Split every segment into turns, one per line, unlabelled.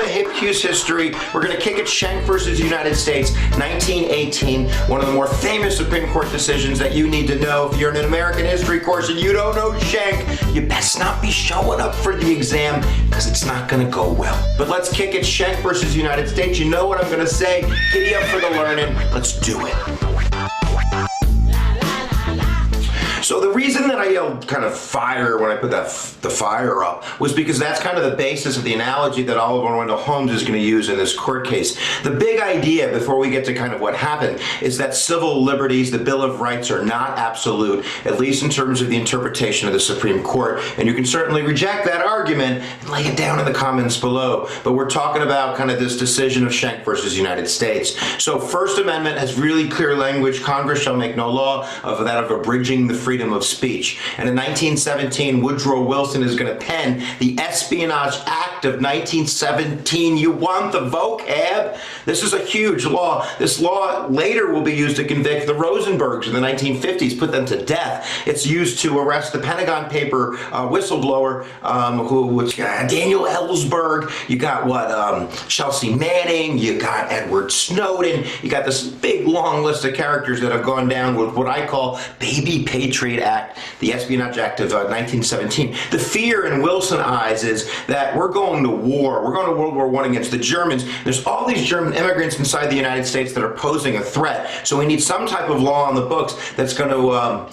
of hip cues history. We're going to kick it Schenck versus United States, 1918. One of the more famous Supreme Court decisions that you need to know. If you're in an American history course and you don't know Schenck, you best not be showing up for the exam because it's not going to go well. But let's kick it Schenck versus United States. You know what I'm going to say. Giddy up for the learning. Let's do it. So the reason that I yelled kind of fire when I put the fire up was because that's kind of the basis of the analogy that Oliver Wendell Holmes is going to use in this court case. The big idea, before we get to kind of what happened, is that civil liberties, the Bill of Rights, are not absolute, at least in terms of the interpretation of the Supreme Court. And you can certainly reject that argument and lay it down in the comments below. But we're talking about kind of this decision of Schenck versus United States. So First Amendment has really clear language. Congress shall make no law of that of abridging the freedom of speech. And in 1917, Woodrow Wilson is going to pen the Espionage Act of 1917. You want the vocab? This is a huge law. This law later will be used to convict the Rosenbergs in the 1950s, put them to death. It's used to arrest the Pentagon paper whistleblower, Daniel Ellsberg. You got Chelsea Manning. You got Edward Snowden. You got this big long list of characters that have gone down with what I call Baby Patriot Act, the Espionage Act of 1917. The fear in Wilson's eyes is that we're going to war. We're going to World War I against the Germans. There's all these German immigrants inside the United States that are posing a threat. So we need some type of law on the books that's going to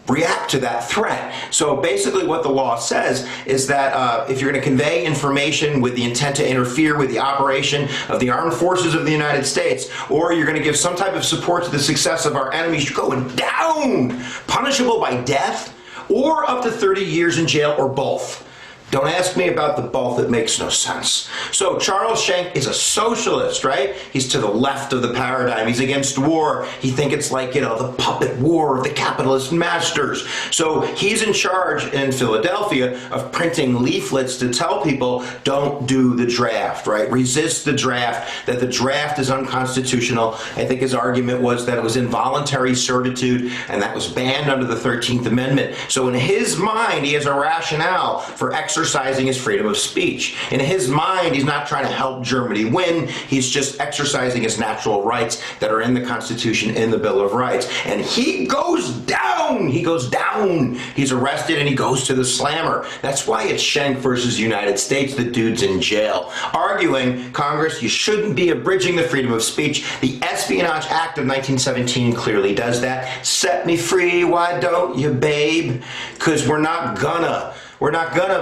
react to that threat. So basically what the law says is that if you're going to convey information with the intent to interfere with the operation of the armed forces of the United States, or you're going to give some type of support to the success of our enemies, you're going down, punishable by death or up to 30 years in jail or both. Don't ask me about the both, it makes no sense. So Charles Schenck is a socialist, right? He's to the left of the paradigm. He's against war. He thinks it's like, the puppet war of the capitalist masters. So he's in charge in Philadelphia of printing leaflets to tell people, don't do the draft, right? Resist the draft, that the draft is unconstitutional. I think his argument was that it was involuntary servitude, and that was banned under the 13th Amendment. So in his mind, he has a rationale for exercising his freedom of speech. In his mind, he's not trying to help Germany win. He's just exercising his natural rights that are in the Constitution, in the Bill of Rights. And he goes down. He goes down. He's arrested and he goes to the slammer. That's why it's Schenck versus United States. The dude's in jail. Arguing, Congress, you shouldn't be abridging the freedom of speech. The Espionage Act of 1917 clearly does that. Set me free, why don't you, babe? Because we're not gonna,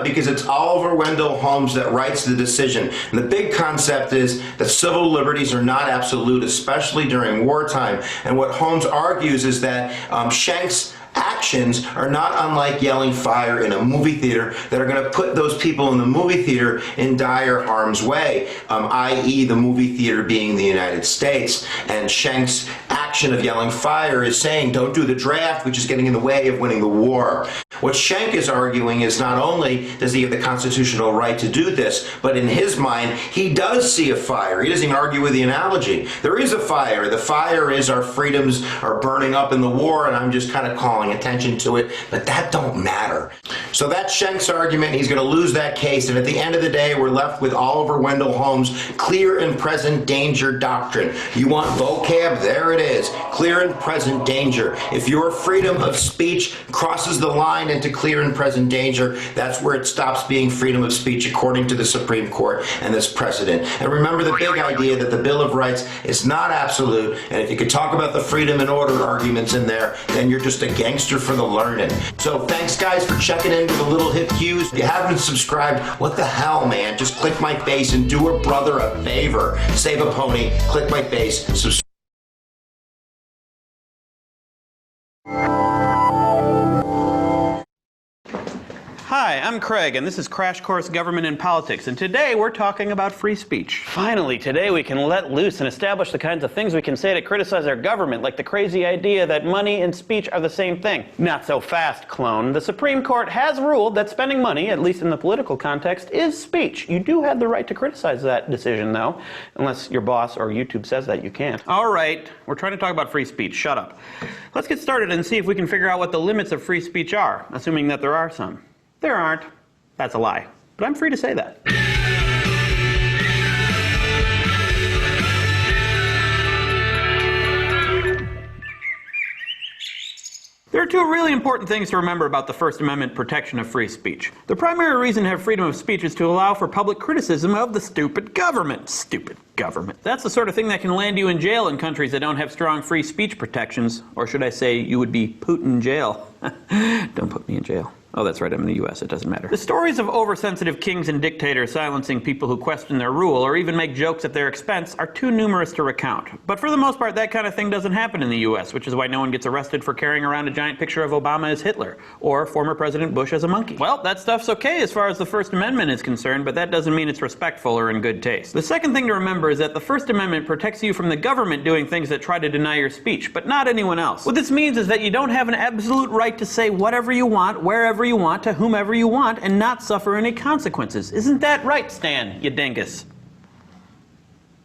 because it's Oliver Wendell Holmes that writes the decision. And the big concept is that civil liberties are not absolute, especially during wartime. And what Holmes argues is that Schenck's actions are not unlike yelling fire in a movie theater that are going to put those people in the movie theater in dire harm's way, i.e. the movie theater being the United States. And Schenck's action of yelling fire is saying don't do the draft, which is getting in the way of winning the war. What Schenck is arguing is not only does he have the constitutional right to do this, but in his mind, he does see a fire. He doesn't even argue with the analogy. There is a fire. The fire is our freedoms are burning up in the war, and I'm just kind of calling attention to it, but that don't matter. So that's Schenck's argument. He's going to lose that case, and at the end of the day, we're left with Oliver Wendell Holmes' clear and present danger doctrine. You want vocab? There it is. Clear and present danger. If your freedom of speech crosses the line into clear and present danger, that's where it stops being freedom of speech according to the Supreme Court and this precedent. And remember the big idea that the Bill of Rights is not absolute, and if you could talk about the freedom and order arguments in there, then you're just a gangster for the learning. So thanks guys for checking in with the little hip cues. If you haven't subscribed, what the hell, man? Just click my face and do a brother a favor. Save a pony, click my face, subscribe.
Hi, I'm Craig, and this is Crash Course Government and Politics, and today we're talking about free speech. Finally, today we can let loose and establish the kinds of things we can say to criticize our government, like the crazy idea that money and speech are the same thing. Not so fast, clone. The Supreme Court has ruled that spending money, at least in the political context, is speech. You do have the right to criticize that decision, though, unless your boss or YouTube says that you can't. All right, we're trying to talk about free speech. Shut up. Let's get started and see if we can figure out what the limits of free speech are, assuming that there are some. There aren't. That's a lie. But I'm free to say that. two really important things to remember about the First Amendment protection of free speech. The primary reason to have freedom of speech is to allow for public criticism of the stupid government. Stupid government. That's the sort of thing that can land you in jail in countries that don't have strong free speech protections. Or should I say, you would be Putin in jail. Don't put me in jail. Oh, that's right, I'm in the US, it doesn't matter. The stories of oversensitive kings and dictators silencing people who question their rule or even make jokes at their expense are too numerous to recount. But for the most part, that kind of thing doesn't happen in the US, which is why no one gets arrested for carrying around a giant picture of Obama as Hitler, or former President Bush as a monkey. Well, that stuff's okay as far as the First Amendment is concerned, but that doesn't mean it's respectful or in good taste. The second thing to remember is that the First Amendment protects you from the government doing things that try to deny your speech, but not anyone else. What this means is that you don't have an absolute right to say whatever you want, wherever you want, to whomever you want, and not suffer any consequences. Isn't that right, Stan, you dingus?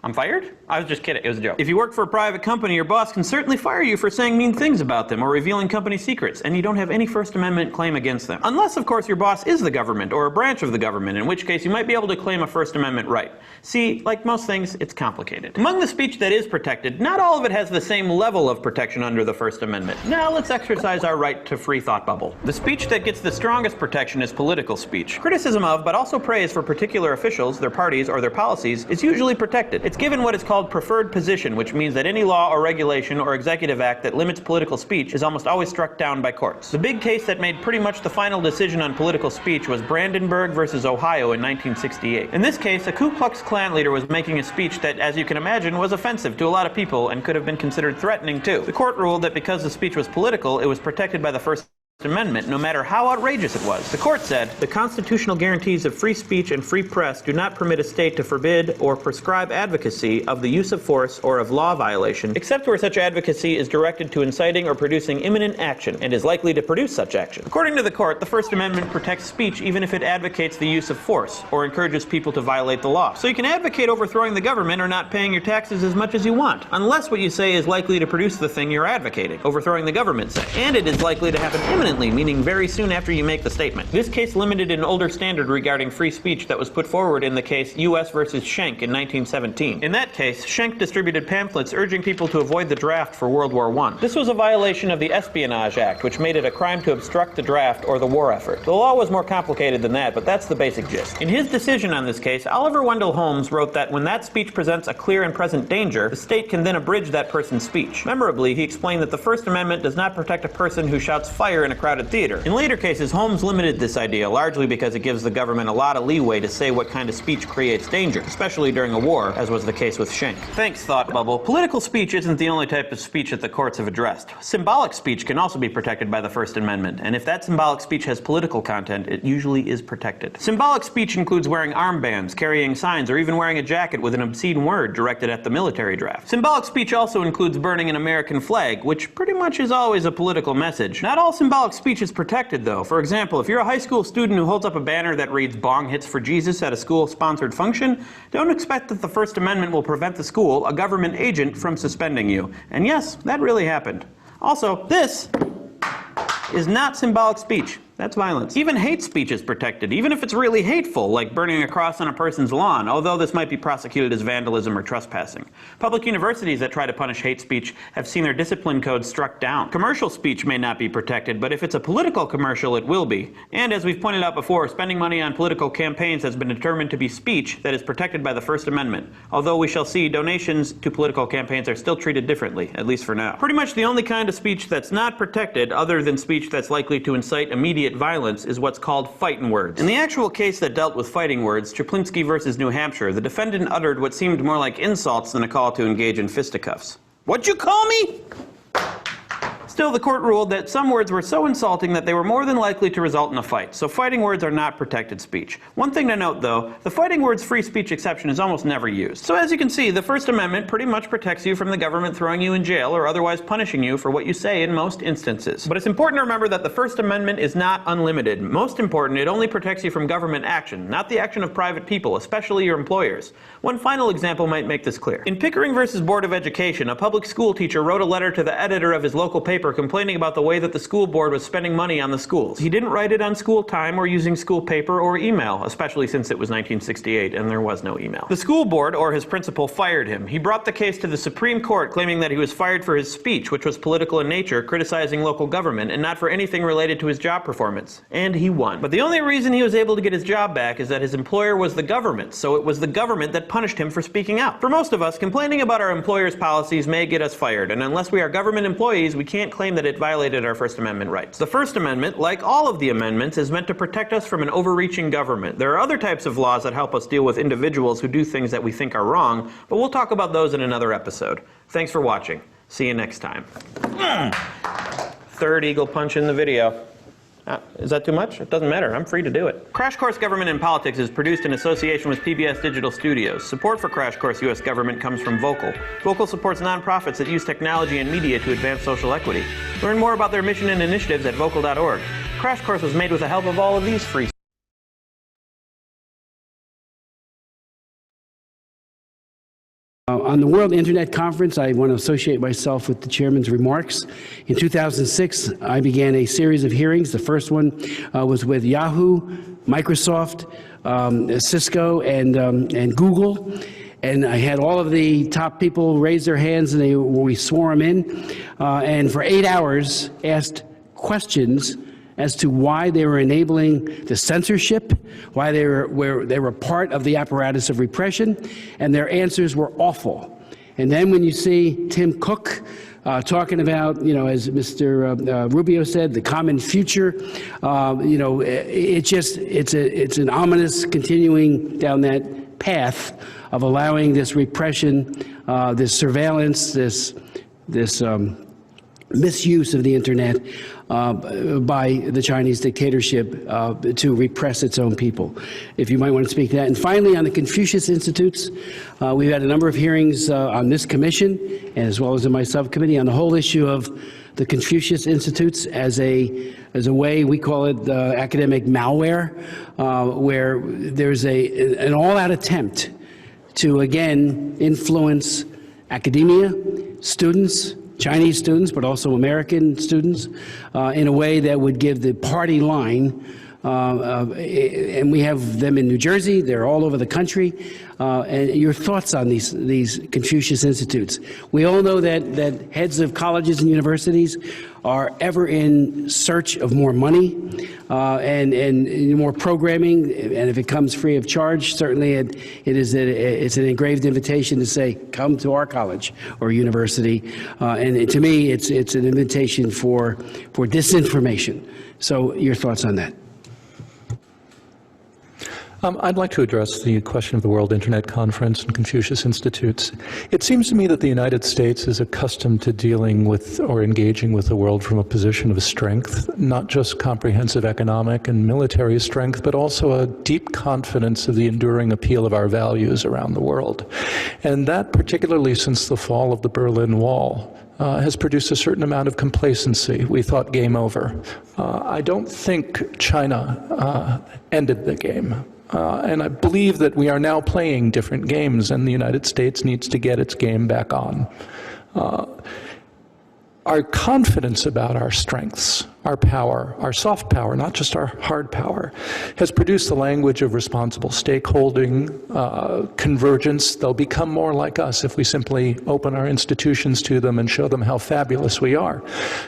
I'm fired? I was just kidding, it was a joke. If you work for a private company, your boss can certainly fire you for saying mean things about them or revealing company secrets, and you don't have any First Amendment claim against them. Unless, of course, your boss is the government or a branch of the government, in which case you might be able to claim a First Amendment right. See, like most things, it's complicated. Among the speech that is protected, not all of it has the same level of protection under the First Amendment. Now let's exercise our right to free thought bubble. The speech that gets the strongest protection is political speech. Criticism of, but also praise for particular officials, their parties, or their policies is usually protected. It's given what is called preferred position, which means that any law or regulation or executive act that limits political speech is almost always struck down by courts. The big case that made pretty much the final decision on political speech was Brandenburg versus Ohio in 1968. In this case, a Ku Klux Klan leader was making a speech that, as you can imagine, was offensive to a lot of people and could have been considered threatening too. The court ruled that because the speech was political, it was protected by the First Amendment, no matter how outrageous it was. The court said, the constitutional guarantees of free speech and free press do not permit a state to forbid or prescribe advocacy of the use of force or of law violation, except where such advocacy is directed to inciting or producing imminent action and is likely to produce such action. According to the court, the First Amendment protects speech even if it advocates the use of force or encourages people to violate the law. So you can advocate overthrowing the government or not paying your taxes as much as you want, unless what you say is likely to produce the thing you're advocating, overthrowing the government, say. And it is likely to happen imminently, meaning very soon after you make the statement. This case limited an older standard regarding free speech that was put forward in the case U.S. versus Schenck in 1917. In that case, Schenck distributed pamphlets urging people to avoid the draft for World War I. This was a violation of the Espionage Act, which made it a crime to obstruct the draft or the war effort. The law was more complicated than that, but that's the basic gist. In his decision on this case, Oliver Wendell Holmes wrote that when that speech presents a clear and present danger, the state can then abridge that person's speech. Memorably, he explained that the First Amendment does not protect a person who shouts fire in a crowded theater. In later cases, Holmes limited this idea, largely because it gives the government a lot of leeway to say what kind of speech creates danger, especially during a war, as was the case with Schenck. Thanks, Thought Bubble. Political speech isn't the only type of speech that the courts have addressed. Symbolic speech can also be protected by the First Amendment, and if that symbolic speech has political content, it usually is protected. Symbolic speech includes wearing armbands, carrying signs, or even wearing a jacket with an obscene word directed at the military draft. Symbolic speech also includes burning an American flag, which pretty much is always a political message. Not all symbolic speech is protected, though. For example, if you're a high school student who holds up a banner that reads "Bong hits for Jesus" at a school-sponsored function, don't expect that the First Amendment will prevent the school, a government agent, from suspending you. And yes, that really happened. Also, this is not symbolic speech. That's violence. Even hate speech is protected, even if it's really hateful, like burning a cross on a person's lawn, although this might be prosecuted as vandalism or trespassing. Public universities that try to punish hate speech have seen their discipline codes struck down. Commercial speech may not be protected, but if it's a political commercial, it will be. And as we've pointed out before, spending money on political campaigns has been determined to be speech that is protected by the First Amendment, although we shall see donations to political campaigns are still treated differently, at least for now. Pretty much the only kind of speech that's not protected, other than speech that's likely to incite immediate violence, is what's called fightin' words. In the actual case that dealt with fighting words, Chaplinsky versus New Hampshire, the defendant uttered what seemed more like insults than a call to engage in fisticuffs. "What'd you call me?" Still, the court ruled that some words were so insulting that they were more than likely to result in a fight, so fighting words are not protected speech. One thing to note, though, the fighting words free speech exception is almost never used. So as you can see, the First Amendment pretty much protects you from the government throwing you in jail or otherwise punishing you for what you say in most instances. But it's important to remember that the First Amendment is not unlimited. Most important, it only protects you from government action, not the action of private people, especially your employers. One final example might make this clear. In Pickering versus Board of Education, a public school teacher wrote a letter to the editor of his local paper newspaper complaining about the way that the school board was spending money on the schools. He didn't write it on school time or using school paper or email, especially since it was 1968 and there was no email. The school board, or his principal, fired him. He brought the case to the Supreme Court, claiming that he was fired for his speech, which was political in nature, criticizing local government, and not for anything related to his job performance. And he won. But the only reason he was able to get his job back is that his employer was the government, so it was the government that punished him for speaking out. For most of us, complaining about our employer's policies may get us fired, and unless we are government employees, we can't claim that it violated our First Amendment rights. The First Amendment, like all of the amendments, is meant to protect us from an overreaching government. There are other types of laws that help us deal with individuals who do things that we think are wrong, but we'll talk about those in another episode. Thanks for watching. See you next time. Third eagle punch in the video. Is that too much? It doesn't matter. I'm free to do it. Crash Course Government in Politics is produced in association with PBS Digital Studios. Support for Crash Course U.S. Government comes from Vocal. Vocal supports nonprofits that use technology and media to advance social equity. Learn more about their mission and initiatives at vocal.org. Crash Course was made with the help of all of these free
On the World Internet Conference, I want to associate myself with the chairman's remarks. In 2006, I began a series of hearings. The first one was with Yahoo, Microsoft, Cisco, and Google. And I had all of the top people raise their hands, and we swore them in. And for 8 hours, asked questions as to why they were enabling the censorship, why they were part of the apparatus of repression, and their answers were awful. And then when you see Tim Cook talking about, as Mr. Rubio said, the common future, it's an ominous continuing down that path of allowing this repression, this surveillance, this misuse of the internet by the Chinese dictatorship to repress its own people. If you might want to speak to that. And finally, on the Confucius Institutes, we've had a number of hearings on this commission, as well as in my subcommittee, on the whole issue of the Confucius Institutes as a way, we call it academic malware, where there's an all-out attempt to, again, influence academia, students, Chinese students, but also American students, in a way that would give the party line, and we have them in New Jersey, they're all over the country, and your thoughts on these Confucius Institutes. We all know that heads of colleges and universities are ever in search of more money and more programming, and if it comes free of charge, certainly it's an engraved invitation to say, come to our college or university, and to me, it's an invitation for disinformation. So your thoughts on that?
I'd like to address the question of the World Internet Conference and Confucius Institutes. It seems to me that the United States is accustomed to dealing with or engaging with the world from a position of strength, not just comprehensive economic and military strength, but also a deep confidence of the enduring appeal of our values around the world. And that, particularly since the fall of the Berlin Wall, has produced a certain amount of complacency. We thought game over. I don't think China ended the game. And I believe that we are now playing different games, and the United States needs to get its game back on. Our confidence about our strengths, our power, our soft power, not just our hard power, has produced the language of responsible stakeholding, convergence. They'll become more like us if we simply open our institutions to them and show them how fabulous we are.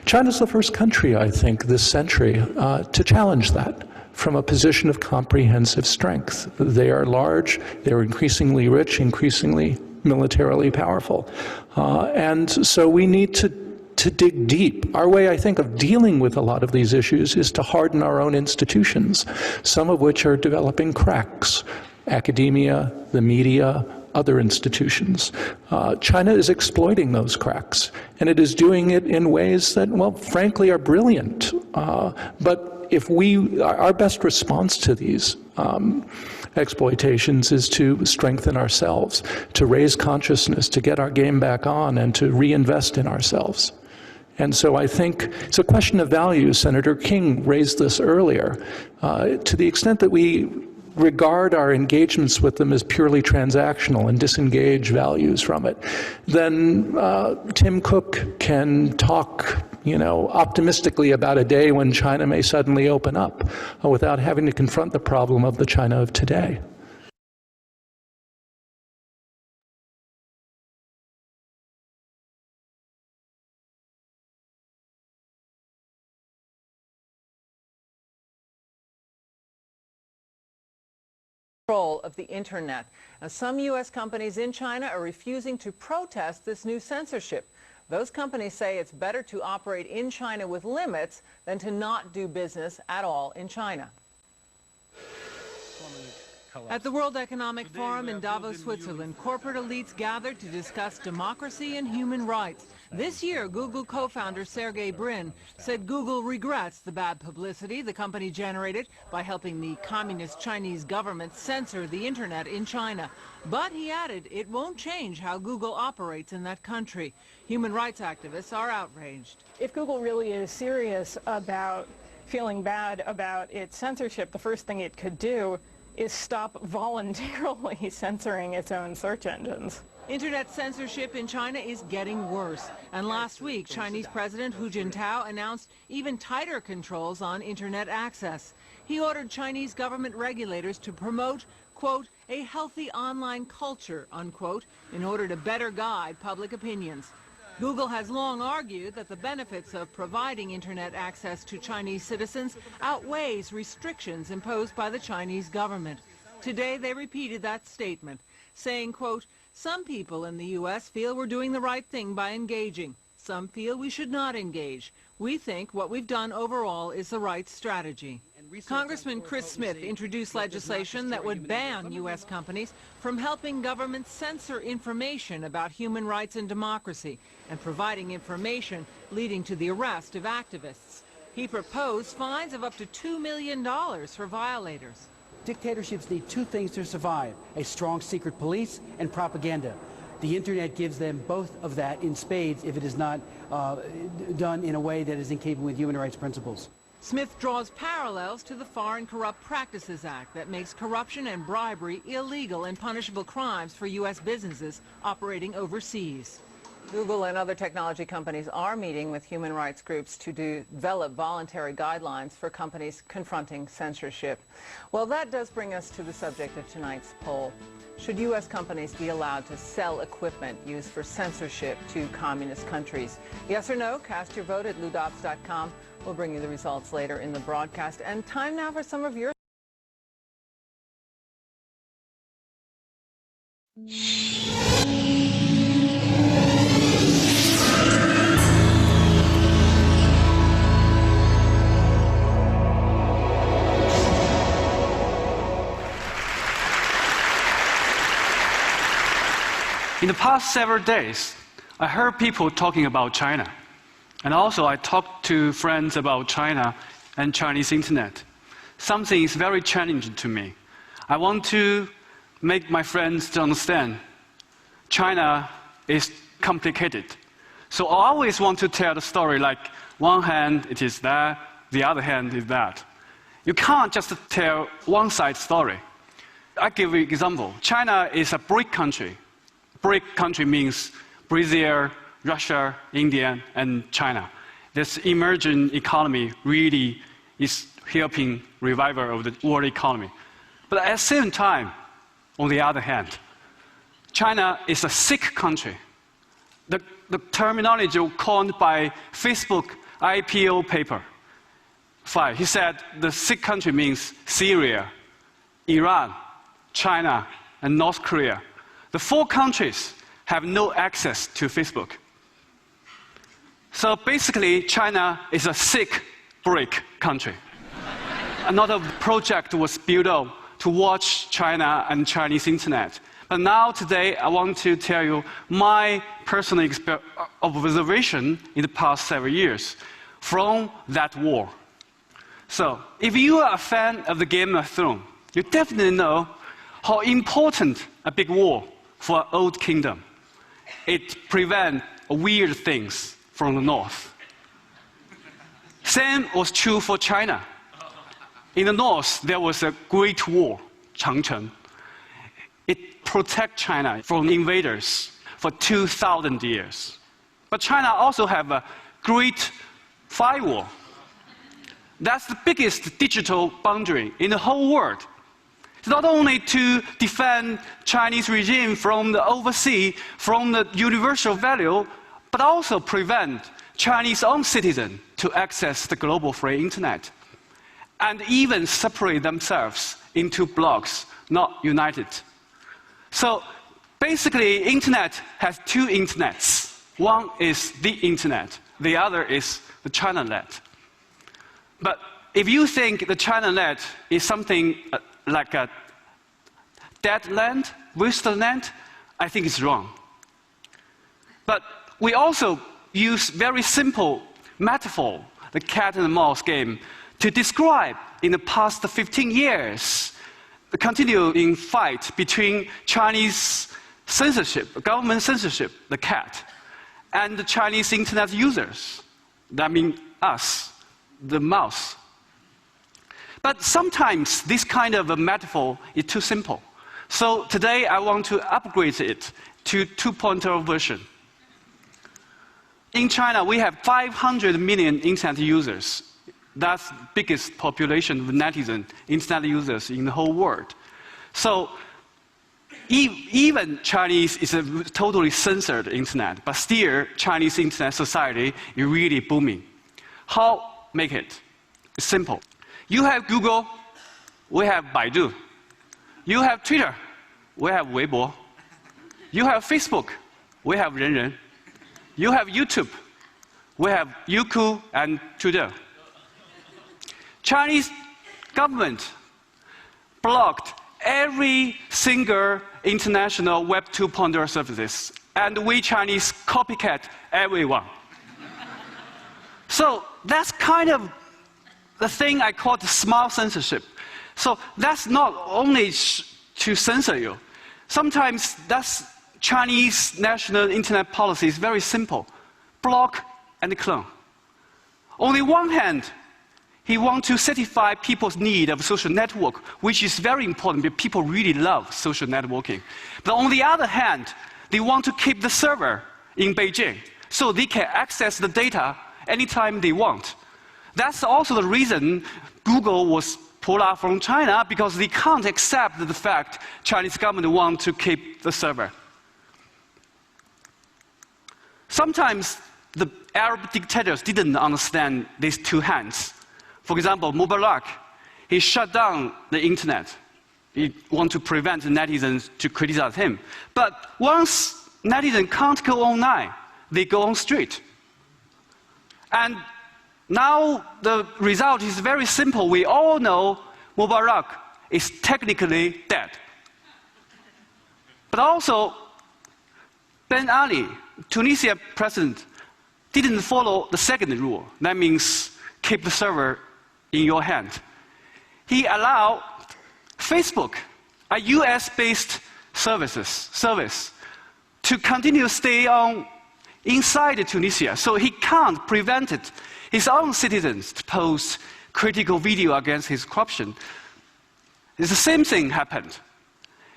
China's the first country, I think, this century to challenge that from a position of comprehensive strength. They are large, they're increasingly rich, increasingly militarily powerful. And so we need to dig deep. Our way, I think, of dealing with a lot of these issues is to harden our own institutions, some of which are developing cracks. Academia, the media, other institutions. China is exploiting those cracks, and it is doing it in ways that, well, frankly, are brilliant. But if our best response to these exploitations is to strengthen ourselves, to raise consciousness, to get our game back on, and to reinvest in ourselves. And so I think it's a question of values. Senator King raised this earlier. To the extent that we regard our engagements with them as purely transactional and disengage values from it, then Tim Cook can talk optimistically about a day when China may suddenly open up without having to confront the problem of the China of today.
Control of the internet. Now, some U.S. companies in China are refusing to protest this new censorship. Those companies say it's better to operate in China with limits than to not do business at all in China. At the World Economic Forum in Davos, Switzerland, corporate elites gathered to discuss democracy and human rights. This year, Google co-founder Sergey Brin said Google regrets the bad publicity the company generated by helping the communist Chinese government censor the internet in China. But he added it won't change how Google operates in that country. Human rights activists are outraged.
If Google really is serious about feeling bad about its censorship, the first thing it could do is stop voluntarily censoring its own search engines.
Internet censorship in China is getting worse. And last week, Chinese President Hu Jintao announced even tighter controls on internet access. He ordered Chinese government regulators to promote, quote, a healthy online culture, unquote, in order to better guide public opinions. Google has long argued that the benefits of providing internet access to Chinese citizens outweighs restrictions imposed by the Chinese government. Today they repeated that statement, saying, quote, some people in the U.S. feel we're doing the right thing by engaging. Some feel we should not engage. We think what we've done overall is the right strategy. Congressman Chris Smith introduced legislation that would ban U.S. companies from helping governments censor information about human rights and democracy and providing information leading to the arrest of activists. He proposed fines of up to $2 million for violators.
Dictatorships need two things to survive: a strong secret police and propaganda. The internet gives them both of that in spades if it is not done in a way that is in keeping with human rights principles.
Smith draws parallels to the Foreign Corrupt Practices Act that makes corruption and bribery illegal and punishable crimes for U.S. businesses operating overseas. Google and other technology companies are meeting with human rights groups to develop voluntary guidelines for companies confronting censorship. Well, that does bring us to the subject of tonight's poll. Should U.S. companies be allowed to sell equipment used for censorship to communist countries? Yes or no? Cast your vote at ludobs.com. We'll bring you the results later in the broadcast. And time now for some of your
In the past several days, I heard people talking about China. And also I talked to friends about China and Chinese internet. Something is very challenging to me. I want to make my friends to understand China is complicated. So I always want to tell the story like one hand it is that, the other hand is that. You can't just tell one side story. I give you an example. China is a BRIC country. BRIC country means Brazil, Russia, India, and China. This emerging economy really is helping revival of the world economy. But at the same time, on the other hand, China is a sick country. The terminology coined by Facebook IPO paper 5, he said the sick country means Syria, Iran, China, and North Korea. The 4 countries have no access to Facebook. So basically, China is a sick BRIC country. Another project was built up to watch China and Chinese internet. But now, today, I want to tell you my personal observation in the past several years from that war. So, if you are a fan of the Game of Thrones, you definitely know how important a big war for an old kingdom. It prevents weird things from the north. Same was true for China. In the north, there was a great war, Changchun. It protected China from invaders for 2,000 years. But China also have a great firewall. That's the biggest digital boundary in the whole world. It's not only to defend Chinese regime from the overseas, from the universal value, but also prevent Chinese own citizens to access the global free internet, and even separate themselves into blocks, not united. So basically, internet has two internets. One is the internet, the other is the ChinaNet. But if you think the ChinaNet is something like a dead land, wasteland, I think it's wrong. But we also use very simple metaphor, the cat and the mouse game, to describe in the past 15 years the continuing fight between Chinese censorship, government censorship, the cat, and the Chinese internet users. That means us, the mouse. But sometimes this kind of a metaphor is too simple. So today I want to upgrade it to 2.0 version. In China, we have 500 million internet users. That's the biggest population of netizen internet users in the whole world. So even Chinese is a totally censored internet, but still Chinese internet society is really booming. How make it? It's simple. You have Google, we have Baidu. You have Twitter, we have Weibo. You have Facebook, we have Renren. You have YouTube, we have Youku and Tudor. Chinese government blocked every single international Web 2.0 services, and we Chinese copycat everyone. So that's kind of the thing I call the smart censorship. So that's not only to censor you. Sometimes that's Chinese national internet policy is very simple. Block and clone. On the one hand, he wants to satisfy people's need of social network, which is very important because people really love social networking. But on the other hand, they want to keep the server in Beijing so they can access the data anytime they want. That's also the reason Google was pulled out from China, because they can't accept the fact Chinese government want to keep the server. Sometimes the Arab dictators didn't understand these two hands. For example, Mubarak, he shut down the internet. He wanted to prevent the netizens to criticize him. But once netizens can't go online, they go on street. And now the result is very simple. We all know Mubarak is technically dead. But also, Ben Ali, Tunisia president, didn't follow the second rule. That means keep the server in your hand. He allowed Facebook, a US-based service, to continue to stay on inside Tunisia. So he can't prevent his own citizens to post critical video against his corruption. The same thing happened.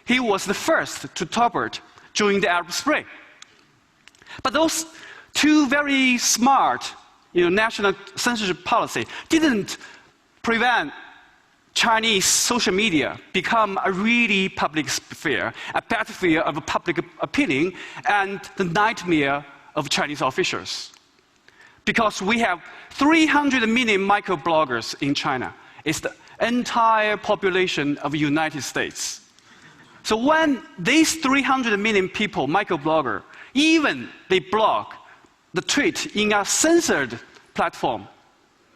He was the first to topple it during the Arab Spring. But those two very smart national censorship policy didn't prevent Chinese social media become a really public sphere, a battlefield of public opinion, and the nightmare of Chinese officials. Because we have 300 million microbloggers in China. It's the entire population of the United States. So when these 300 million people, microblogger, even they blog the tweet in a censored platform,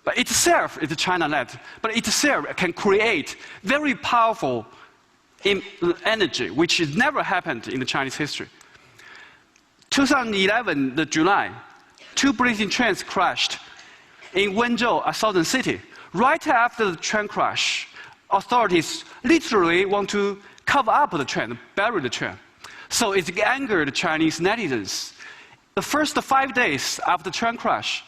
but itself is ChinaNet, but itself can create very powerful energy, which has never happened in the Chinese history. 2011, the July, 2 British trains crashed in Wenzhou, a southern city. Right after the train crash, authorities literally want to cover up the train, bury the train. So it angered Chinese netizens. The first 5 days after the train crash,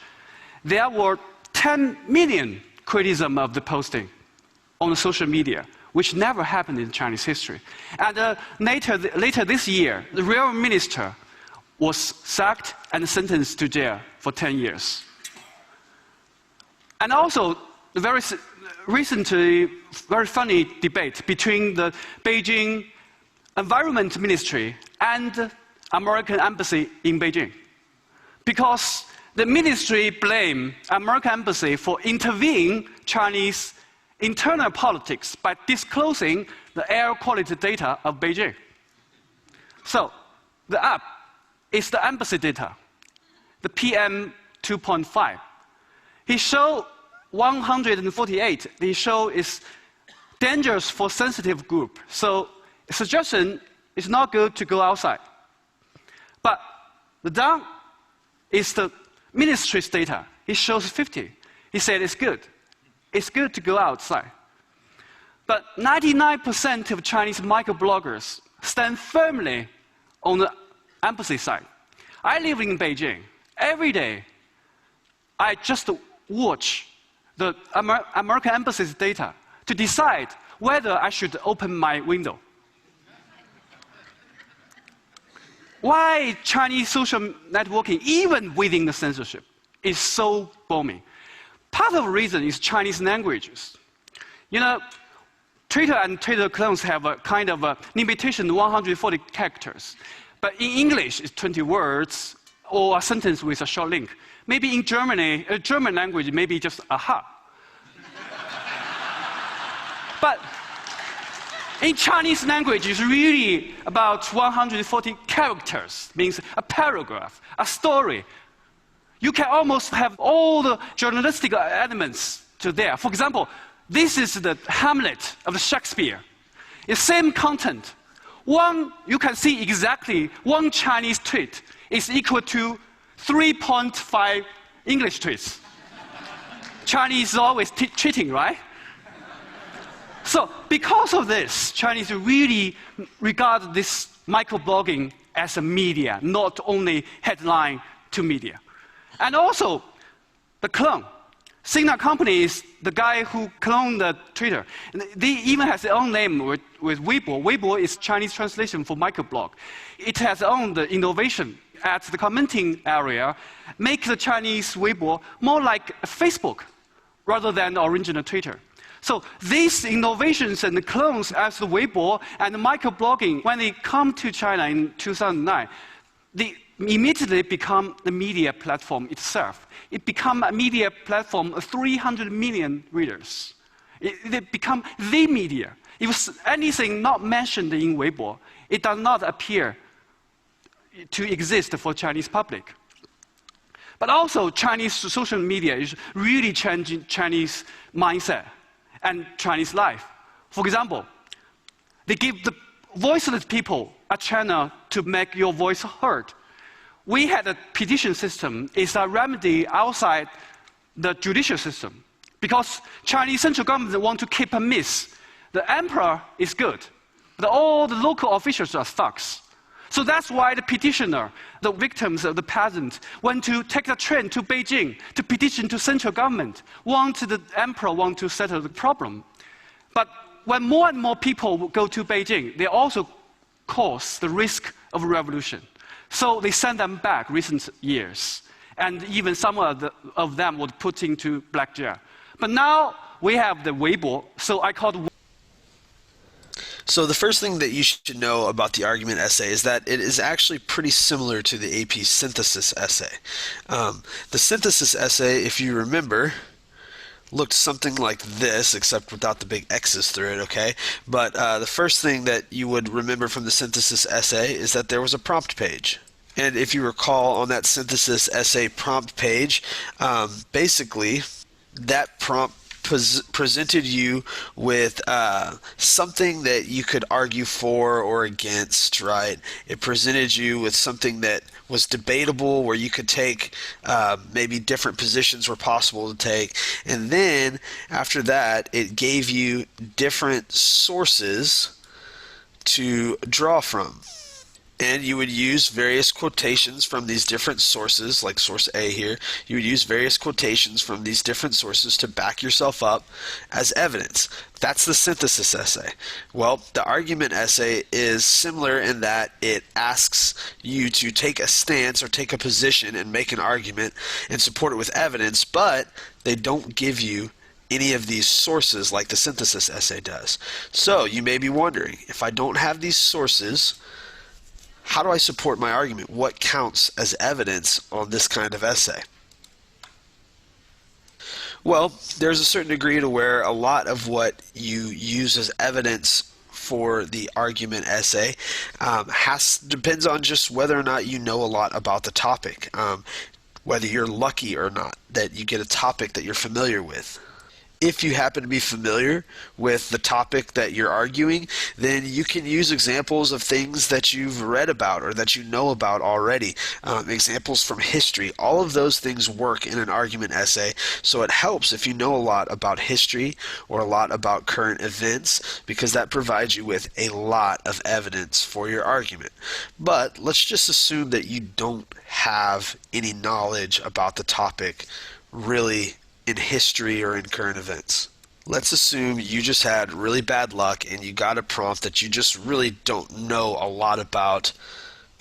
there were 10 million criticism of the posting on the social media, which never happened in Chinese history. And later this year, the real minister was sacked and sentenced to jail for 10 years. And also, the recently very funny debate between the Beijing Environment Ministry and American Embassy in Beijing. Because the ministry blamed American Embassy for intervening Chinese internal politics by disclosing the air quality data of Beijing. So, the app is the embassy data, the PM 2.5. He showed 148, he showed is dangerous for sensitive group. So, suggestion is not good to go outside. But the down is the ministry's data. He shows 50. He said it's good. It's good to go outside. But 99% of Chinese microbloggers stand firmly on the embassy side. I live in Beijing. Every day, I just watch the American embassy's data to decide whether I should open my window. Why Chinese social networking, even within the censorship, is so booming? Part of the reason is Chinese languages. You know, Twitter and Twitter clones have a kind of a limitation 140 characters. But in English, it's 20 words or a sentence with a short link. Maybe in Germany, German language, maybe just aha. But in Chinese language, it's really about 140 characters, means a paragraph, a story. You can almost have all the journalistic elements to there. For example, this is the Hamlet of Shakespeare. It's same content. You can see exactly one Chinese tweet is equal to 3.5 English tweets. Chinese is always cheating, right? So because of this, Chinese really regard this microblogging as a media, not only headline to media. And also, the clone. Sina Company is the guy who cloned the Twitter. And they even has their own name with Weibo. Weibo is Chinese translation for microblog. It has own the innovation at the commenting area, make the Chinese Weibo more like Facebook rather than the original Twitter. So these innovations and the clones as the Weibo and the microblogging, when they come to China in 2009, they immediately become the media platform itself. It became a media platform of 300 million readers. It become the media. If anything not mentioned in Weibo, it does not appear to exist for Chinese public. But also, Chinese social media is really changing Chinese mindset and Chinese life. For example, they give the voiceless people a channel to make your voice heard. We had a petition system. It's a remedy outside the judicial system. Because Chinese central government want to keep a myth. The emperor is good, but all the local officials are thugs. So that's why the petitioner, the victims of the peasant, went to take the train to Beijing to petition to central government, the emperor want to settle the problem. But when more and more people go to Beijing, they also cause the risk of revolution. So they sent them back recent years. And even some of them were put into black jail. But now we have the Weibo, so I called.
So the first thing that you should know about the argument essay is that it is actually pretty similar to the AP synthesis essay. The synthesis essay, if you remember, looked something like this, except without the big X's through it, okay? But the first thing that you would remember from the synthesis essay is that there was a prompt page. And if you recall on that synthesis essay prompt page, basically that prompt presented you with something that you could argue for or against, right? It presented you with something that was debatable, where you could take maybe different positions were possible to take. And then after that, it gave you different sources to draw from. And you would use various quotations from these different sources, like source A here. You would use various quotations from these different sources to back yourself up as evidence. That's the synthesis essay. Well, the argument essay is similar in that it asks you to take a stance or take a position and make an argument and support it with evidence, but they don't give you any of these sources like the synthesis essay does. So you may be wondering, if I don't have these sources, how do I support my argument? What counts as evidence on this kind of essay? Well, there's a certain degree to where a lot of what you use as evidence for the argument essay depends on just whether or not you know a lot about the topic, whether you're lucky or not that you get a topic that you're familiar with. If you happen to be familiar with the topic that you're arguing, then you can use examples of things that you've read about or that you know about already. Examples from history. All of those things work in an argument essay, so it helps if you know a lot about history or a lot about current events, because that provides you with a lot of evidence for your argument. But let's just assume that you don't have any knowledge about the topic really in history or in current events. Let's assume you just had really bad luck and you got a prompt that you just really don't know a lot about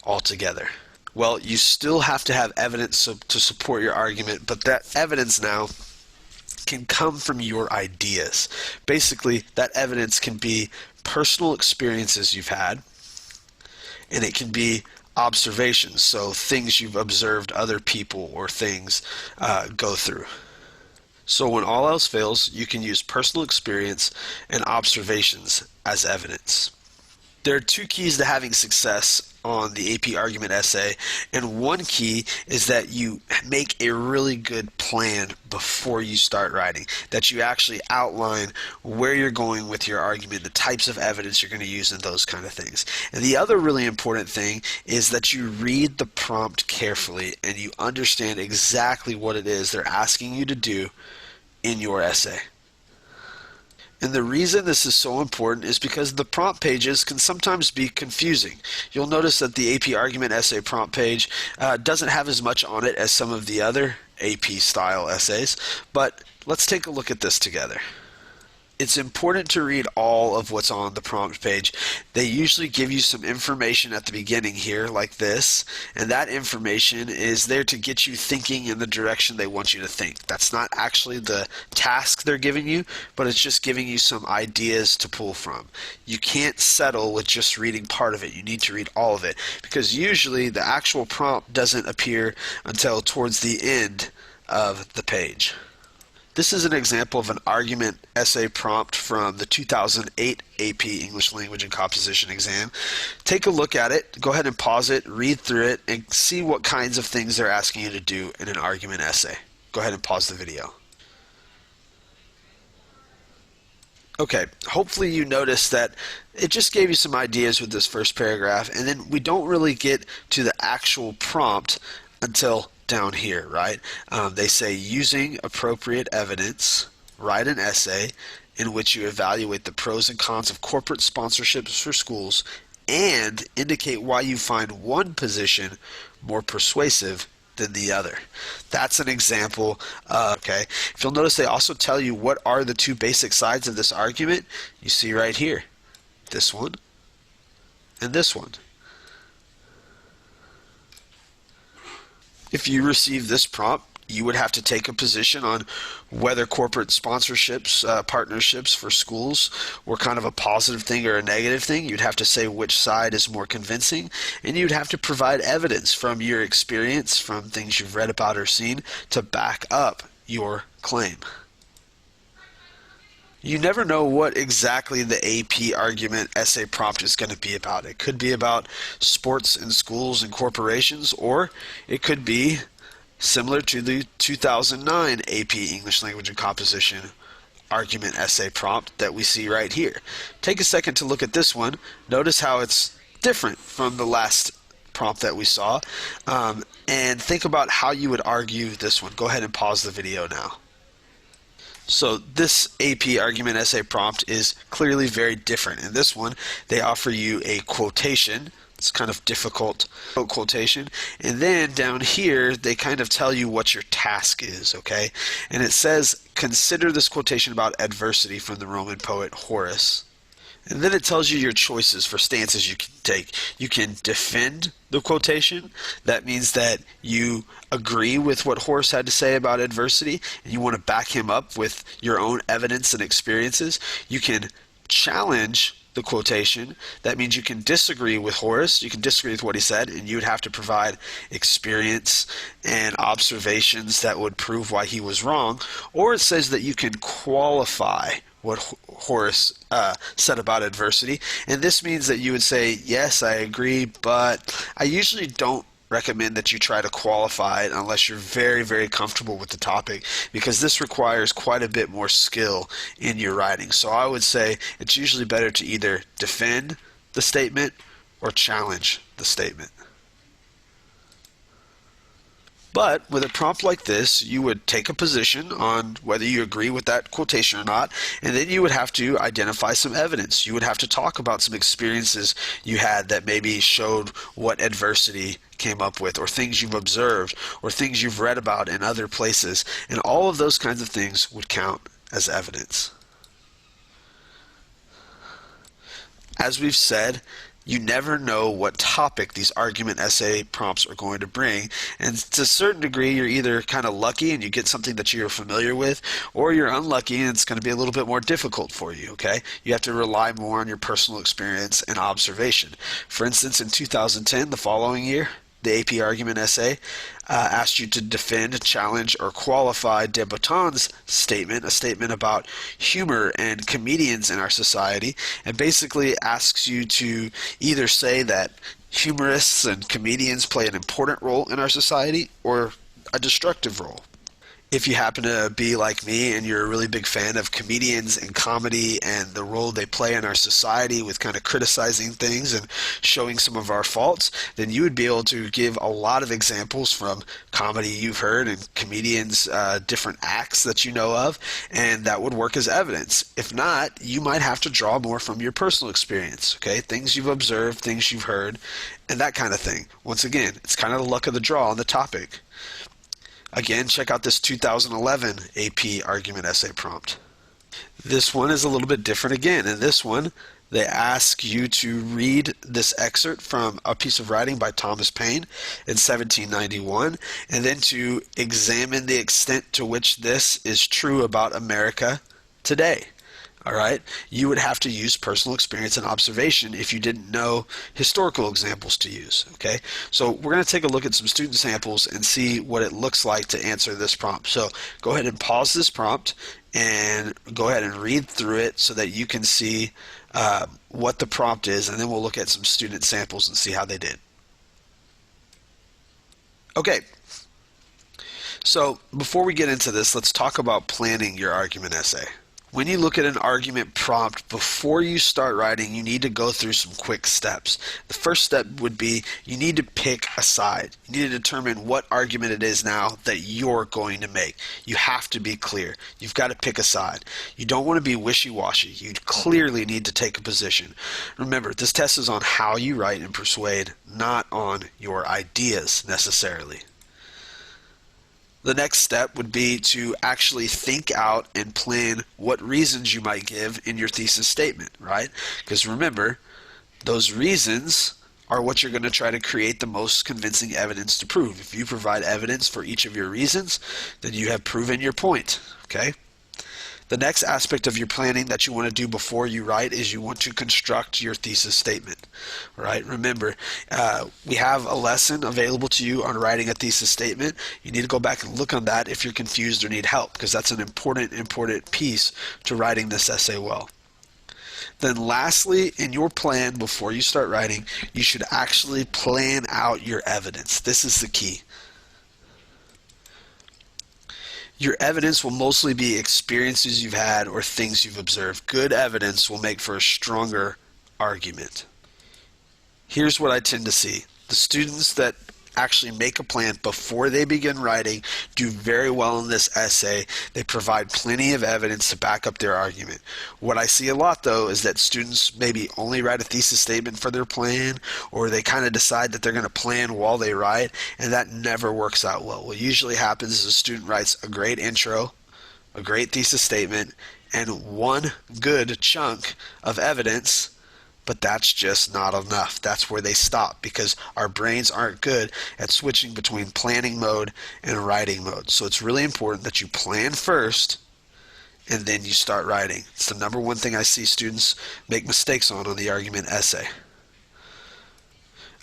altogether. Well, you still have to have evidence to support your argument, but that evidence now can come from your ideas. Basically, that evidence can be personal experiences you've had, and it can be observations, so things you've observed other people or things go through. So when all else fails, you can use personal experience and observations as evidence. There are two keys to having success on the AP argument essay, and one key is that you make a really good plan before you start writing, that you actually outline where you're going with your argument, the types of evidence you're going to use, and those kind of things. And the other really important thing is that you read the prompt carefully and you understand exactly what it is they're asking you to do in your essay. And the reason this is so important is because the prompt pages can sometimes be confusing. You'll notice that the AP argument essay prompt page doesn't have as much on it as some of the other AP style essays, but let's take a look at this together. It's important to read all of what's on the prompt page. They usually give you some information at the beginning here like this, and that information is there to get you thinking in the direction they want you to think. That's not actually the task they're giving you, but it's just giving you some ideas to pull from. You can't settle with just reading part of it. You need to read all of it, because usually the actual prompt doesn't appear until towards the end of the page. This is an example of an argument essay prompt from the 2008 AP English Language and Composition exam. Take a look at it, go ahead and pause it, read through it, and see what kinds of things they're asking you to do in an argument essay. Go ahead and pause the video. Okay, hopefully you noticed that it just gave you some ideas with this first paragraph, and then we don't really get to the actual prompt until down here, right? They say, using appropriate evidence, write an essay in which you evaluate the pros and cons of corporate sponsorships for schools and indicate why you find one position more persuasive than the other. That's an example. Okay. If you'll notice, they also tell you what are the two basic sides of this argument. You see right here, this one and this one. If you receive this prompt, you would have to take a position on whether corporate sponsorships, partnerships for schools were kind of a positive thing or a negative thing. You'd have to say which side is more convincing, and you'd have to provide evidence from your experience, from things you've read about or seen, to back up your claim. You never know what exactly the AP argument essay prompt is going to be about. It could be about sports and schools and corporations, or it could be similar to the 2009 AP English Language and Composition argument essay prompt that we see right here. Take a second to look at this one. Notice how it's different from the last prompt that we saw, and think about how you would argue this one. Go ahead and pause the video now. So this AP argument essay prompt is clearly very different. In this one, they offer you a quotation, It's kind of difficult quotation. And then down here, they kind of tell you what your task is, okay? And it says, consider this quotation about adversity from the Roman poet Horace. And then it tells you your choices for stances you can take. You can defend the quotation. That means that you agree with what Horace had to say about adversity, and you want to back him up with your own evidence and experiences. You can challenge the quotation. That means you can disagree with Horace, you can disagree with what he said, and you would have to provide experience and observations that would prove why he was wrong. Or it says that you can qualify what Horace said about adversity, and this means that you would say, yes, I agree, but I usually don't recommend that you try to qualify it unless you're very, very comfortable with the topic, because this requires quite a bit more skill in your writing. So I would say it's usually better to either defend the statement or challenge the statement. But with a prompt like this, you would take a position on whether you agree with that quotation or not, and then you would have to identify some evidence. You would have to talk about some experiences you had that maybe showed what adversity came up with, or things you've observed, or things you've read about in other places, and all of those kinds of things would count as evidence. As we've said, you never know what topic these argument essay prompts are going to bring, and to a certain degree you're either kind of lucky and you get something that you're familiar with, or you're unlucky and it's going to be a little bit more difficult for you, okay? You have to rely more on your personal experience and observation. For instance, in 2010, the following year, the AP argument essay asked you to defend, challenge, or qualify de Botton's statement, a statement about humor and comedians in our society, and basically asks you to either say that humorists and comedians play an important role in our society or a destructive role. If you happen to be like me and you're a really big fan of comedians and comedy and the role they play in our society with kind of criticizing things and showing some of our faults, then you would be able to give a lot of examples from comedy you've heard and comedians, different acts that you know of, and that would work as evidence. If not, you might have to draw more from your personal experience, okay? Things you've observed, things you've heard, and that kind of thing. Once again, it's kind of the luck of the draw on the topic. Again, check out this 2011 AP argument essay prompt. This one is a little bit different again. In this one, they ask you to read this excerpt from a piece of writing by Thomas Paine in 1791, and then to examine the extent to which this is true about America today. All right, you would have to use personal experience and observation if you didn't know historical examples to use. Okay, so we're going to take a look at some student samples and see what it looks like to answer this prompt. So go ahead and pause this prompt and go ahead and read through it so that you can see what the prompt is, and then we'll look at some student samples and see how they did. Okay, so before we get into this, let's talk about planning your argument essay. When you look at an argument prompt, before you start writing, you need to go through some quick steps. The first step would be you need to pick a side. You need to determine what argument it is now that you're going to make. You have to be clear. You've got to pick a side. You don't want to be wishy-washy. You clearly need to take a position. Remember, this test is on how you write and persuade, not on your ideas necessarily. The next step would be to actually think out and plan what reasons you might give in your thesis statement, right? Because remember, those reasons are what you're going to try to create the most convincing evidence to prove. If you provide evidence for each of your reasons, then you have proven your point, okay? The next aspect of your planning that you want to do before you write is you want to construct your thesis statement, right? Remember, we have a lesson available to you on writing a thesis statement. You need to go back and look on that if you're confused or need help, because that's an important piece to writing this essay well. Then lastly, in your plan before you start writing, you should actually plan out your evidence. This is the key. Your evidence will mostly be experiences you've had or things you've observed. Good evidence will make for a stronger argument. Here's what I tend to see. The students that actually make a plan before they begin writing do very well in this essay. They provide plenty of evidence to back up their argument. What I see a lot, though, is that students maybe only write a thesis statement for their plan, or they kind of decide that they're going to plan while they write, and that never works out well. What usually happens is a student writes a great intro, a great thesis statement, and one good chunk of evidence, but that's just not enough. That's where they stop, because our brains aren't good at switching between planning mode and writing mode. So it's really important that you plan first and then you start writing. It's the number one thing I see students make mistakes on the argument essay.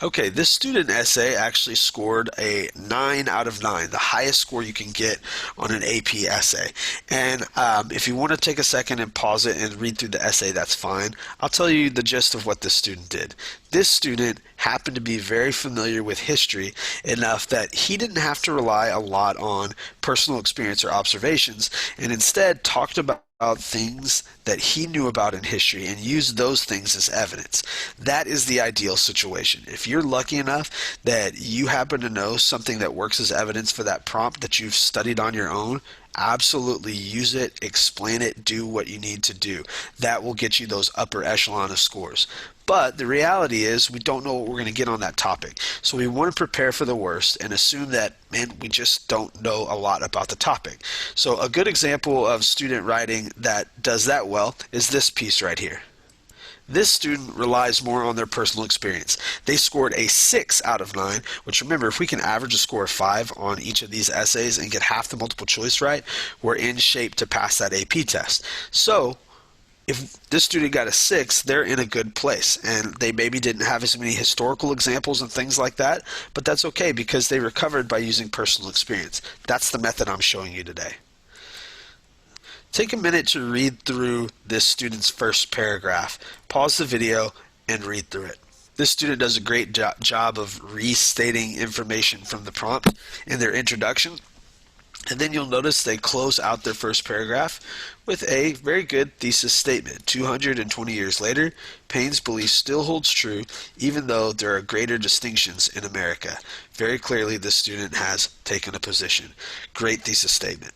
Okay, this student essay actually scored a 9 out of 9, the highest score you can get on an AP essay. And if you want to take a second and pause it and read through the essay, that's fine. I'll tell you the gist of what this student did. This student happened to be very familiar with history enough that he didn't have to rely a lot on personal experience or observations, and instead talked about things that he knew about in history and used those things as evidence. That is the ideal situation. If you're lucky enough that you happen to know something that works as evidence for that prompt that you've studied on your own, absolutely use it, explain it, do what you need to do. That will get you those upper echelon of scores. But the reality is we don't know what we're going to get on that topic. So we want to prepare for the worst and assume that, man, we just don't know a lot about the topic. So a good example of student writing that does that well is this piece right here. This student relies more on their personal experience. They scored a 6 out of 9, which, remember, if we can average a score of 5 on each of these essays and get half the multiple choice right, we're in shape to pass that AP test. So if this student got a 6, they're in a good place, and they maybe didn't have as many historical examples and things like that, but that's okay because they recovered by using personal experience. That's the method I'm showing you today. Take a minute to read through this student's first paragraph. Pause the video and read through it. This student does a great job of restating information from the prompt in their introduction. And then you'll notice they close out their first paragraph with a very good thesis statement. 220 years later, Paine's belief still holds true, even though there are greater distinctions in America. Very clearly, this student has taken a position. Great thesis statement.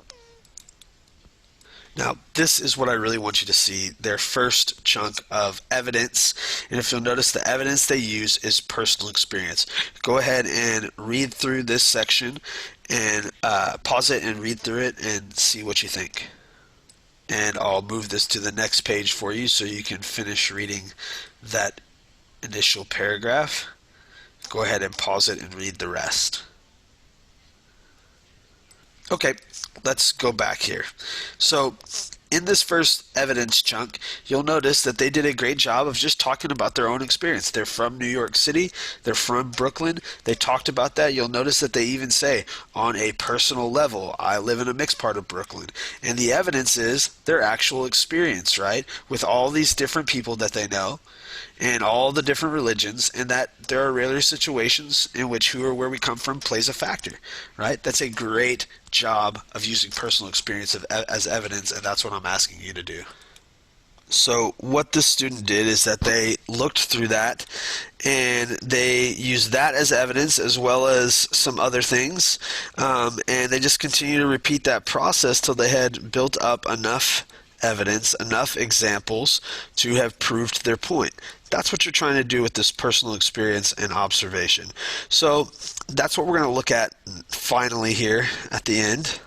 Now, this is what I really want you to see, their first chunk of evidence. And if you'll notice, the evidence they use is personal experience. Go ahead and read through this section and pause it and read through it and see what you think. And I'll move this to the next page for you so you can finish reading that initial paragraph. Go ahead and pause it and read the rest. Okay, let's go back here. So in this first evidence chunk, you'll notice that they did a great job of just talking about their own experience. They're from New York City. They're from Brooklyn. They talked about that. You'll notice that they even say, on a personal level, I live in a mixed part of Brooklyn. And the evidence is their actual experience, right? With all these different people that they know and all the different religions, and that there are rare situations in which who or where we come from plays a factor, right? That's a great job of using personal experience as evidence, and that's what I'm asking you to do. So what this student did is that they looked through that and they used that as evidence as well as some other things, and they just continued to repeat that process till they had built up enough evidence, enough examples to have proved their point. That's what you're trying to do with this personal experience and observation. So that's what we're going to look at finally here at the end.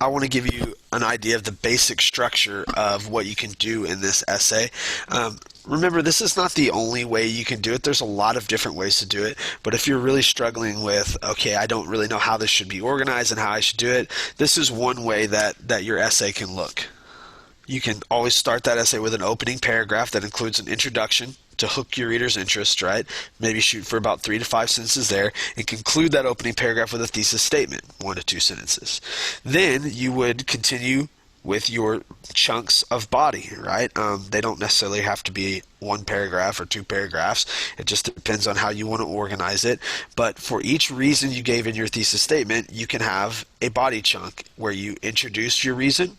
I want to give you an idea of the basic structure of what you can do in this essay. Remember, this is not the only way you can do it. There's a lot of different ways to do it. But if you're really struggling with, okay, I don't really know how this should be organized and how I should do it, this is one way that your essay can look. You can always start that essay with an opening paragraph that includes an introduction to hook your reader's interest, right? Maybe shoot for about 3 to 5 sentences there, and conclude that opening paragraph with a thesis statement, 1 to 2 sentences. Then you would continue with your chunks of body, right? They don't necessarily have to be 1 paragraph or 2 paragraphs. It just depends on how you want to organize it. But for each reason you gave in your thesis statement, you can have a body chunk where you introduce your reason,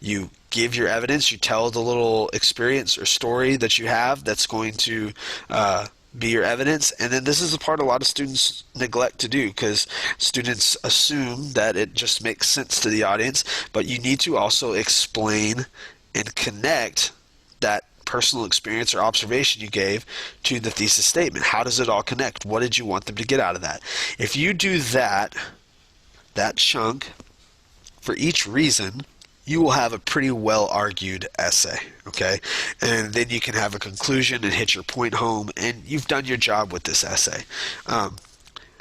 you give your evidence, you tell the little experience or story that you have that's going to be your evidence. And then this is the part a lot of students neglect to do, because students assume that it just makes sense to the audience, but you need to also explain and connect that personal experience or observation you gave to the thesis statement. How does it all connect? What did you want them to get out of that? If you do that chunk for each reason, you will have a pretty well argued essay, okay? And then you can have a conclusion and hit your point home, and you've done your job with this essay.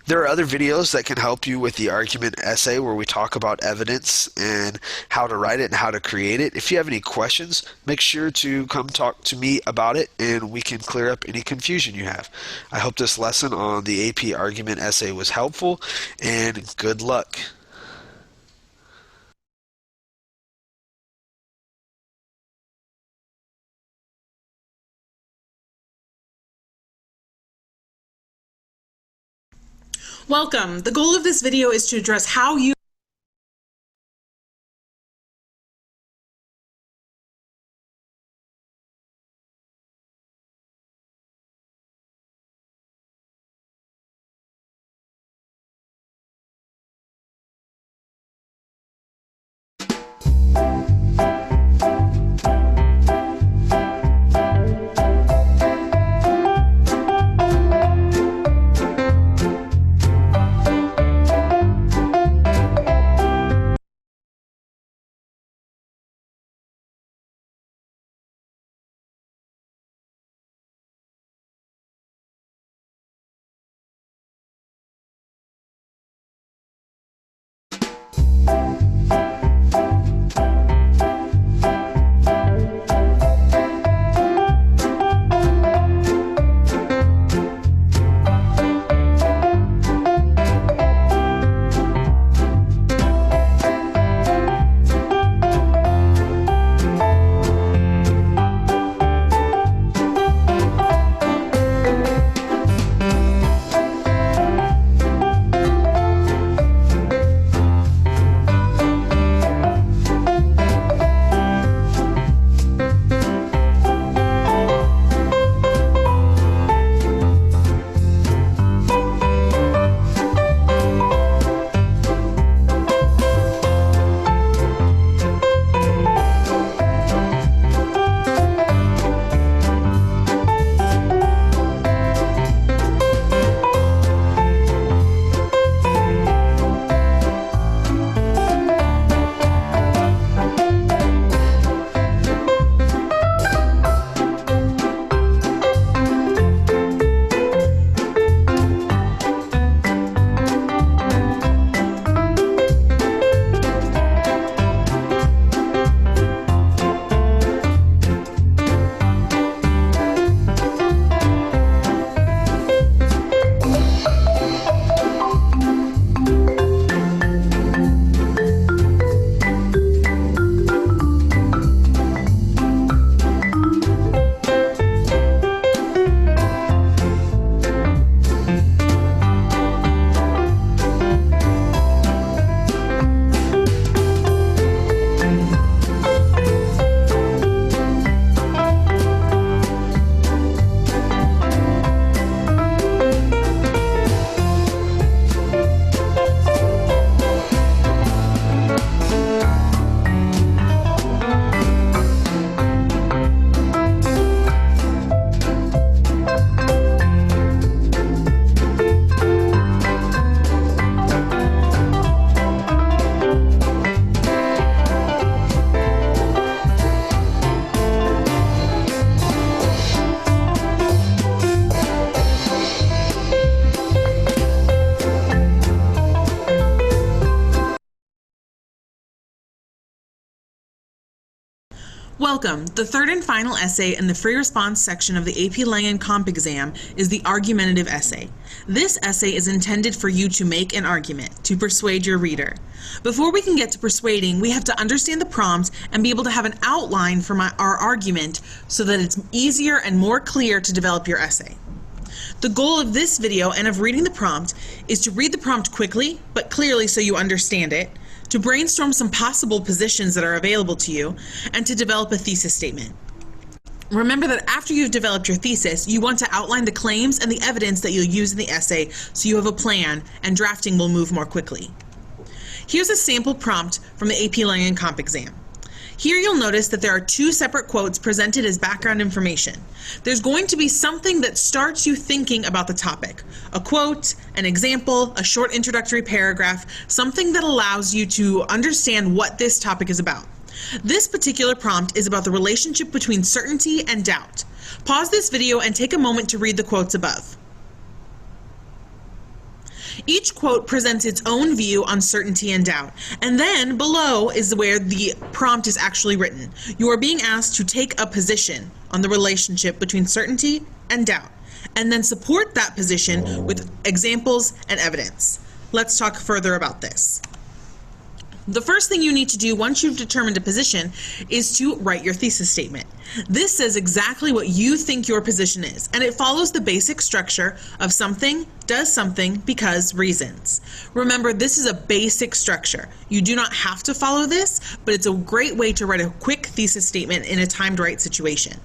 There are other videos that can help you with the argument essay where we talk about evidence and how to write it and how to create it. If you have any questions, make sure to come talk to me about it and we can clear up any confusion you have. I hope this lesson on the AP argument essay was helpful, and good luck.
Welcome. The goal of this video is to address how you Welcome. The third and final essay in the free response section of the AP Lang & Comp exam is the argumentative essay. This essay is intended for you to make an argument, to persuade your reader. Before we can get to persuading, we have to understand the prompt and be able to have an outline for our argument so that it's easier and more clear to develop your essay. The goal of this video and of reading the prompt is to read the prompt quickly but clearly so you understand it, to brainstorm some possible positions that are available to you, and to develop a thesis statement. Remember that after you've developed your thesis, you want to outline the claims and the evidence that you'll use in the essay so you have a plan and drafting will move more quickly. Here's a sample prompt from the AP Langen Comp exam. Here you'll notice that there are two separate quotes presented as background information. There's going to be something that starts you thinking about the topic. A quote, an example, a short introductory paragraph, something that allows you to understand what this topic is about. This particular prompt is about the relationship between certainty and doubt. Pause this video and take a moment to read the quotes above. Each quote presents its own view on certainty and doubt, and then below is where the prompt is actually written. You are being asked to take a position on the relationship between certainty and doubt, and then support that position with examples and evidence. Let's talk further about this. The first thing you need to do once you've determined a position is to write your thesis statement. This says exactly what you think your position is, and it follows the basic structure of something, does something, because reasons. Remember, this is a basic structure. You do not have to follow this, but it's a great way to write a quick thesis statement in a timed write situation.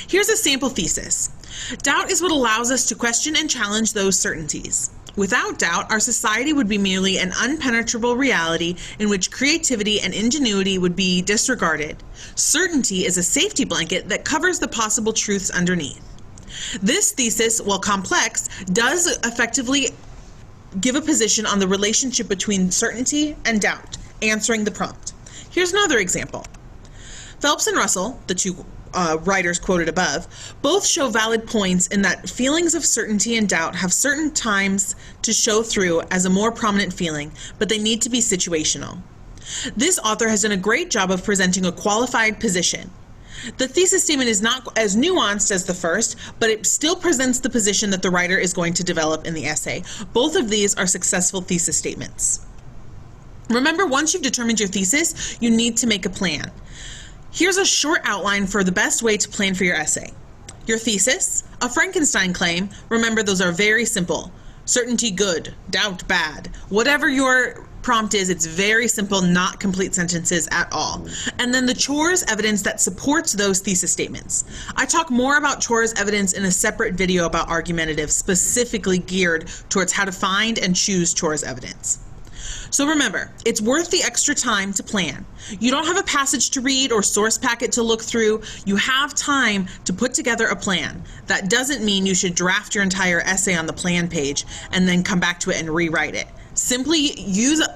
Here's a sample thesis. Doubt is what allows us to question and challenge those certainties. Without doubt, our society would be merely an unpenetrable reality in which creativity and ingenuity would be disregarded. Certainty is a safety blanket that covers the possible truths underneath. This thesis, while complex, does effectively give a position on the relationship between certainty and doubt, answering the prompt. Here's another example. Phelps and Russell, the two writers quoted above, both show valid points in that feelings of certainty and doubt have certain times to show through as a more prominent feeling, but they need to be situational. This author has done a great job of presenting a qualified position. The thesis statement is not as nuanced as the first, but it still presents the position that the writer is going to develop in the essay. Both of these are successful thesis statements. Remember, once you've determined your thesis, you need to make a plan. Here's a short outline for the best way to plan for your essay. Your thesis, a Frankenstein claim, remember those are very simple. Certainty good, doubt bad. Whatever your prompt is, it's very simple, not complete sentences at all. And then the chores evidence that supports those thesis statements. I talk more about chores evidence in a separate video about argumentative, specifically geared towards how to find and choose chores evidence. So remember, it's worth the extra time to plan. You don't have a passage to read or source packet to look through. You have time to put together a plan. That doesn't mean you should draft your entire essay on the plan page and then come back to it and rewrite it. Simply use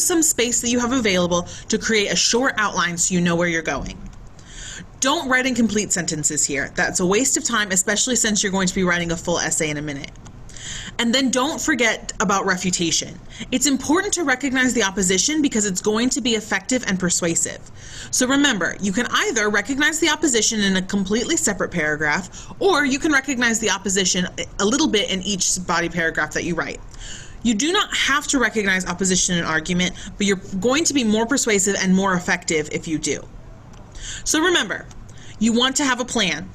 some space that you have available to create a short outline so you know where you're going. Don't write incomplete sentences here. That's a waste of time, especially since you're going to be writing a full essay in a minute. And then don't forget about refutation. It's important to recognize the opposition because it's going to be effective and persuasive. So remember, you can either recognize the opposition in a completely separate paragraph, or you can recognize the opposition a little bit in each body paragraph that you write. You do not have to recognize opposition in argument, but you're going to be more persuasive and more effective if you do. So remember, you want to have a plan.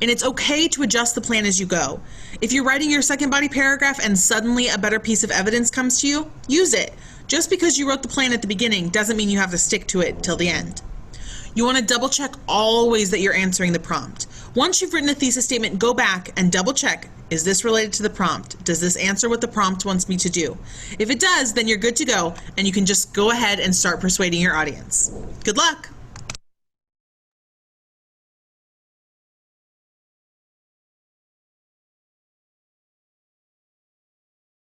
And it's okay to adjust the plan as you go. If you're writing your second body paragraph and suddenly a better piece of evidence comes to you, use it. Just because you wrote the plan at the beginning doesn't mean you have to stick to it till the end. You want to double check always that you're answering the prompt. Once you've written a thesis statement, go back and double check, is this related to the prompt? Does this answer what the prompt wants me to do? If it does, then you're good to go and you can just go ahead and start persuading your audience. Good luck!